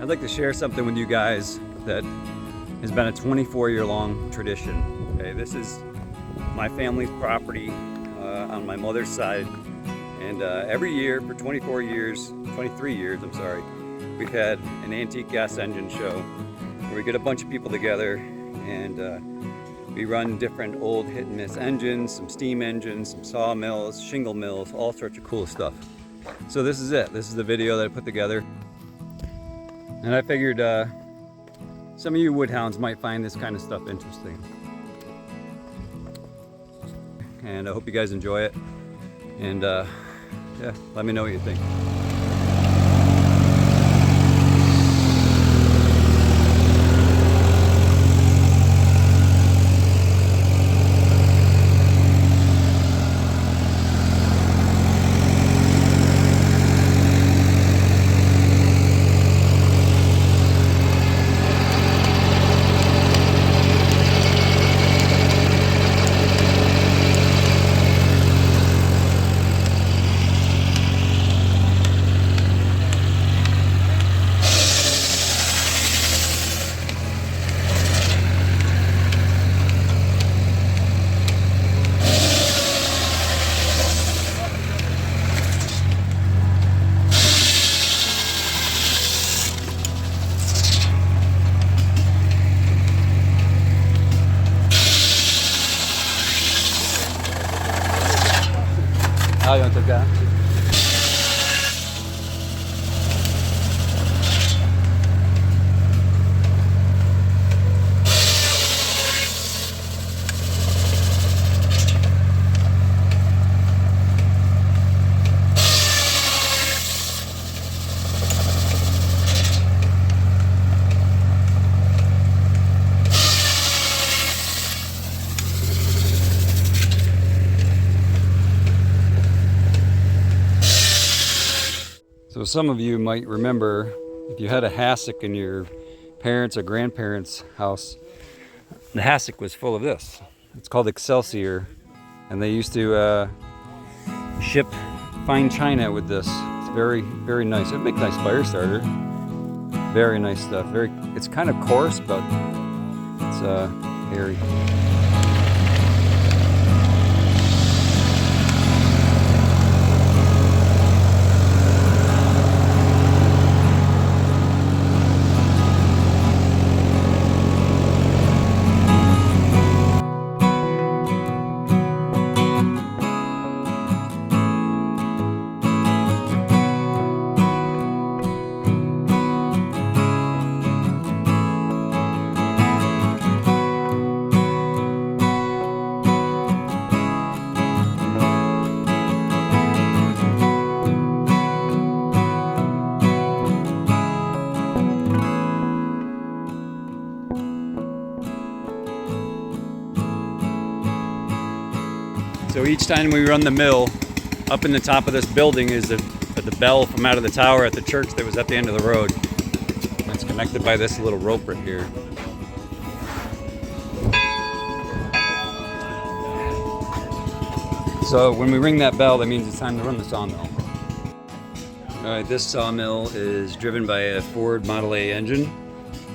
I'd like to share something with you guys that has been a 24-year-long tradition. Okay, this is my family's property on my mother's side, and every year for 23 years, I'm sorry, we've had an antique gas engine show where we get a bunch of people together and we run different old hit and miss engines, some steam engines, some sawmills, shingle mills, all sorts of cool stuff. So this is it. This is the video that I put together. And I figured some of you woodhounds might find this kind of stuff interesting. And I hope you guys enjoy it. And yeah, let me know what you think. Ah, you want to take that? So some of you might remember if you had a hassock in your parents' or grandparents' house, the hassock was full of this. It's called Excelsior, and they used to ship fine china with this. It's very, very nice. It'd make a nice fire starter. Very nice stuff. It's kind of coarse, but it's hairy. So each time we run the mill, up in the top of this building is the bell from out of the tower at the church that was at the end of the road. And it's connected by this little rope right here. So when we ring that bell, that means it's time to run the sawmill. Alright, this sawmill is driven by a Ford Model A engine.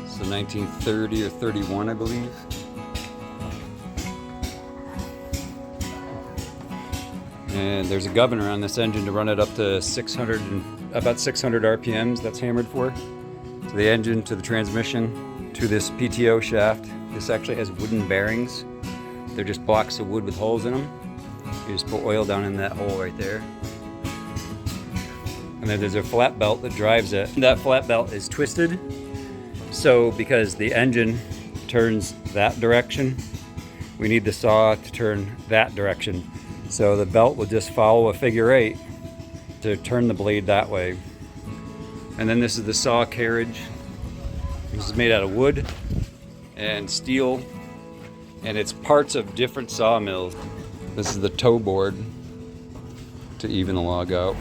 It's a 1930 or 31, I believe. And there's a governor on this engine to run it up to about 600 RPMs. That's hammered for. So the engine to the transmission to this PTO shaft. This actually has wooden bearings. They're just blocks of wood with holes in them. You just put oil down in that hole right there. And then there's a flat belt that drives it. That flat belt is twisted. So because the engine turns that direction, we need the saw to turn that direction. So the belt will just follow a figure 8 to turn the blade that way. And then this is the saw carriage. This is made out of wood and steel, and it's parts of different sawmills. This is the toe board to even the log out.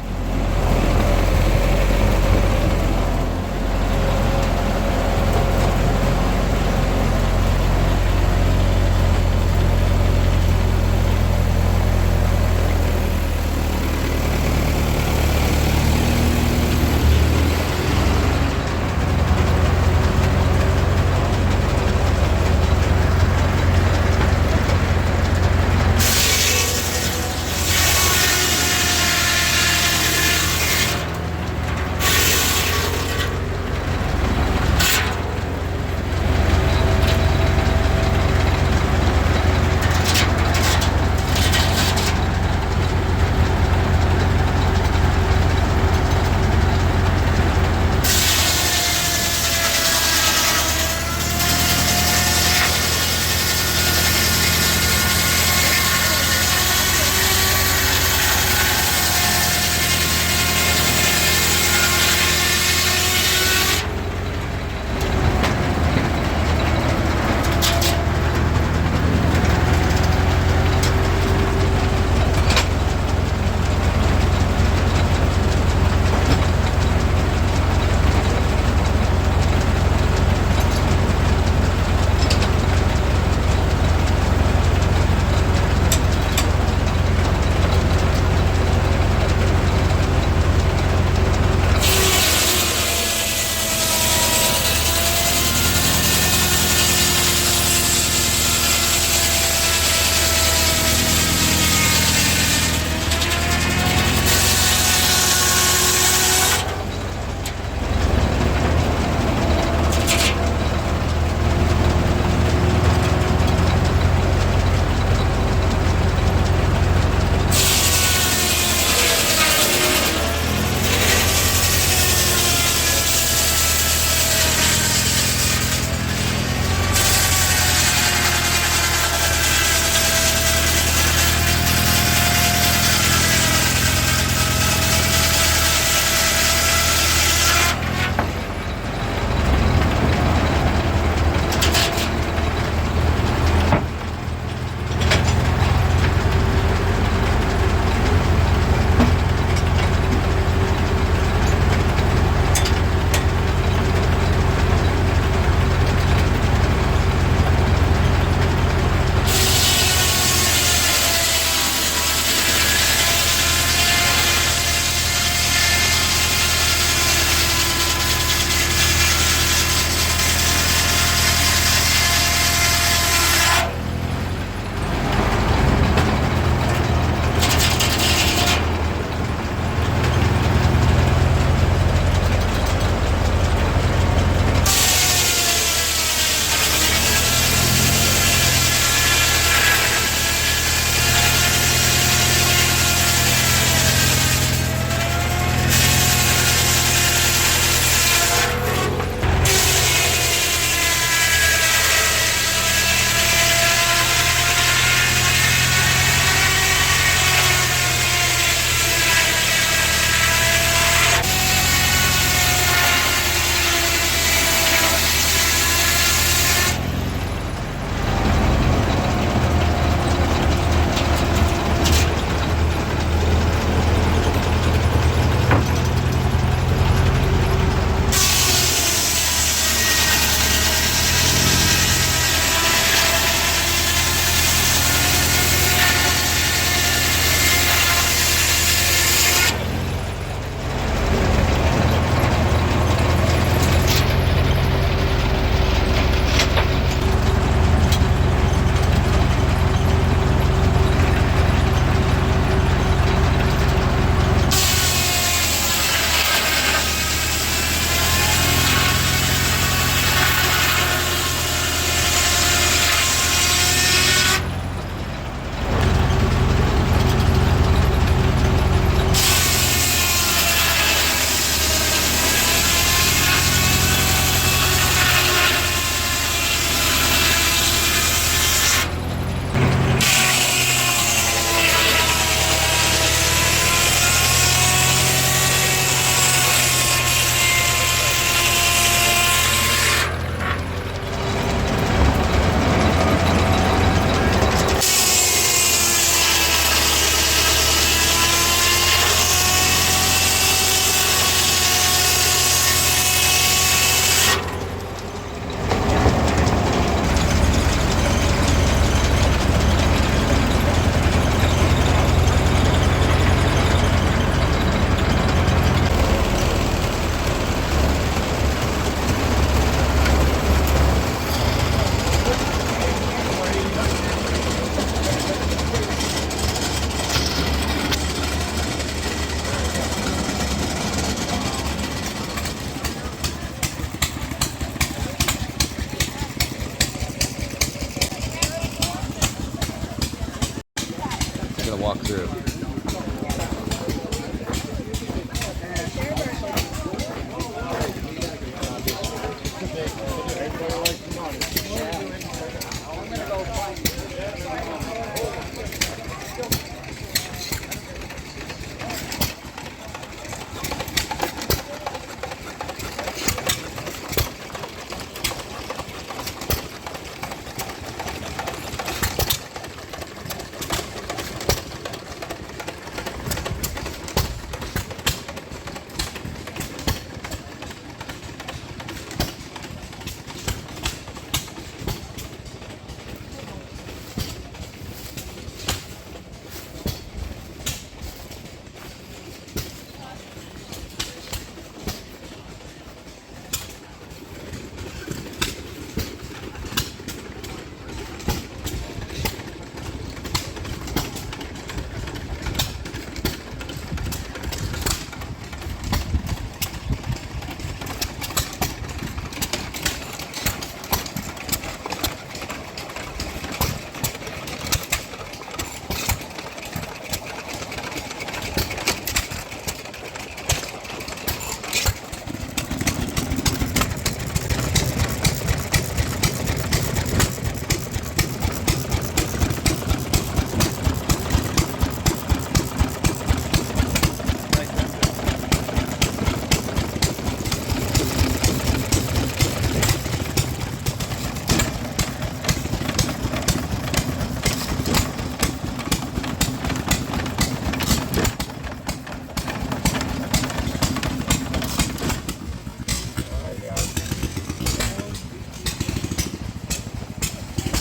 walk through.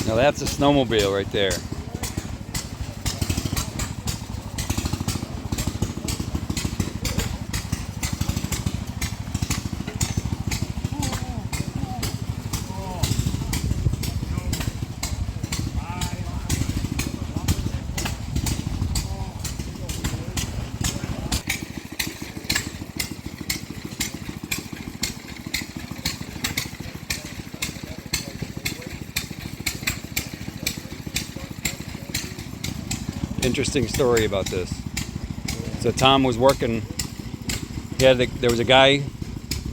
Now that's a snowmobile right there. Interesting story about this. So Tom was working, there was a guy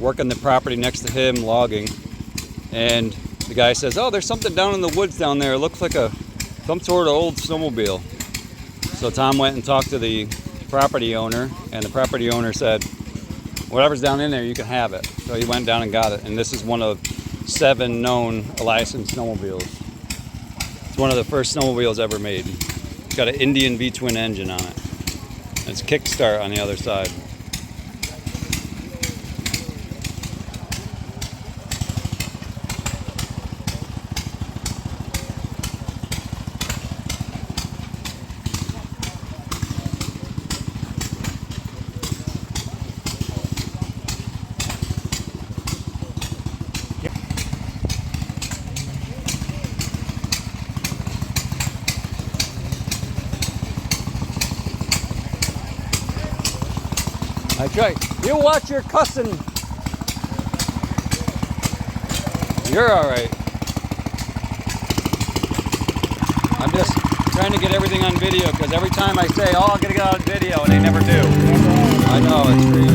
working the property next to him logging, and the guy says, oh, there's something down in the woods down there. It looks like some sort of old snowmobile. So Tom went and talked to the property owner, and the property owner said, whatever's down in there, you can have it. So he went down and got it, and this is one of 7 known Eliason snowmobiles. It's one of the first snowmobiles ever made. It's got an Indian V-twin engine on it. And it's kickstart on the other side. That's right. You watch your cussing. You're all right. I'm just trying to get everything on video because every time I say, oh, I'm going to get on video, and they never do. I know, it's crazy.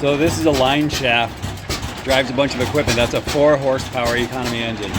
So this is a line shaft, drives a bunch of equipment. That's a 4 horsepower economy engine.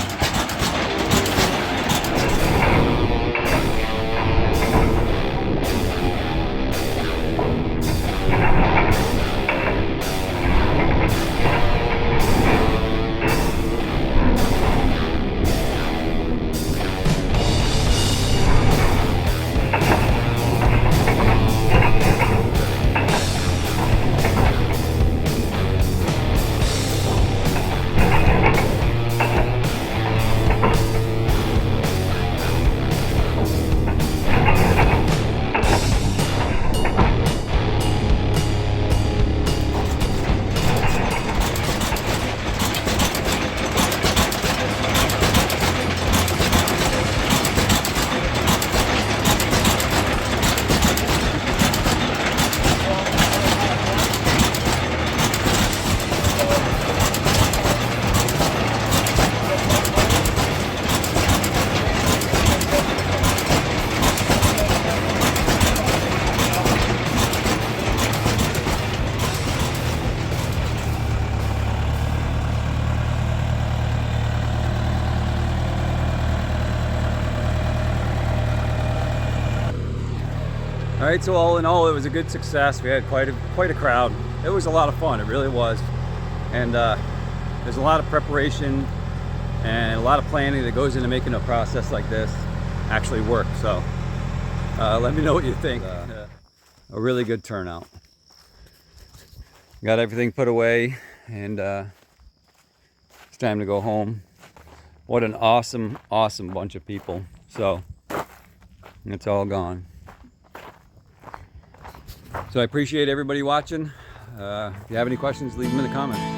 All right, so all in all, it was a good success. We had quite a crowd. It was a lot of fun, it really was. And there's a lot of preparation and a lot of planning that goes into making a process like this actually work. So let me know what you think. A really good turnout. Got everything put away, and it's time to go home. What an awesome bunch of people. So it's all gone. So I appreciate everybody watching. If you have any questions, leave them in the comments.